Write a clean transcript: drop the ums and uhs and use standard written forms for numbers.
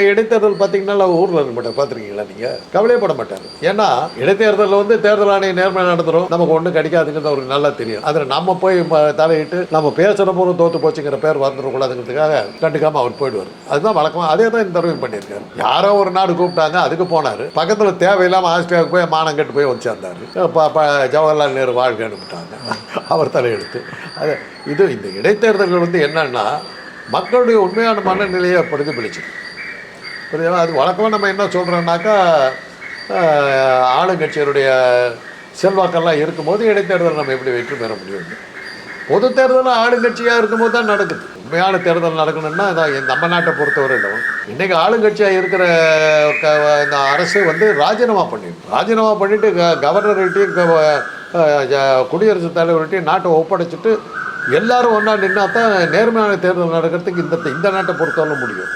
இடைத்தேர்தல் பார்த்தீங்கன்னா ஊரில் இருக்க மாட்டார். பார்த்துருக்கீங்களா நீங்கள்? கவலையப்பட மாட்டார். ஏன்னா இடைத்தேர்தலில் வந்து தேர்தல் ஆணையம் நேர்மை நடத்துகிறோம், நமக்கு ஒன்றும் கிடைக்காதுங்கிறது அவருக்கு நல்லா தெரியும். அதில் நம்ம போய் தலையிட்டு நம்ம பேசுகிற போதும் தோற்று போச்சுங்கிற பேர் வந்துடக்கூடாதுங்கிறதுக்காக கண்டுக்காமல் அவர் போயிடுவார். அதுதான் வழக்கமாக. அதே தான் இந்த தடவை பண்ணியிருக்காரு. யாரோ ஒரு நாடு கூப்பிட்டாங்க, அதுக்கு போனார். பக்கத்தில் தேவையில்லாமல் ஆஸ்திரேலியாவுக்கு போய் மானம் கட்டு போய் வந்து சேர்ந்தார். ஜவஹர்லால் நேரு வாழ்க்கை அனுப்பிட்டாங்க அவர் தலையெடுத்து. அது இது இந்த இடைத்தேர்தல்கள் வந்து என்னன்னா மக்களுடைய உண்மையான மனநிலையை பிரதிபலிச்சு. புரியுதா? அது வழக்கமாக நம்ம என்ன சொல்கிறோம்னாக்கா ஆளுங்கட்சியருடைய செல்வாக்கெல்லாம் இருக்கும்போது இடைத்தேர்தல் நம்ம எப்படி வெற்றி பெற முடியும்? பொது தேர்தலும் ஆளுங்கட்சியாக இருக்கும்போது தான் நடக்குது. உண்மையான தேர்தல் நடக்கணும்னா நம்ம நாட்டை பொறுத்தவரையிலும் இன்றைக்கி ஆளுங்கட்சியாக இருக்கிற இந்த அரசு வந்து ராஜினாமா பண்ணிட்டு கவர்னர்கிட்டையும் குடியரசுத் தலைவர்கிட்டையும் நாட்டை ஒப்படைச்சிட்டு எல்லாரும் ஒன்றா நின்னா தான் நேர்மையான தேர்தல் நடக்கிறதுக்கு இந்த நாட்டை பொறுத்தவரை முடியும்.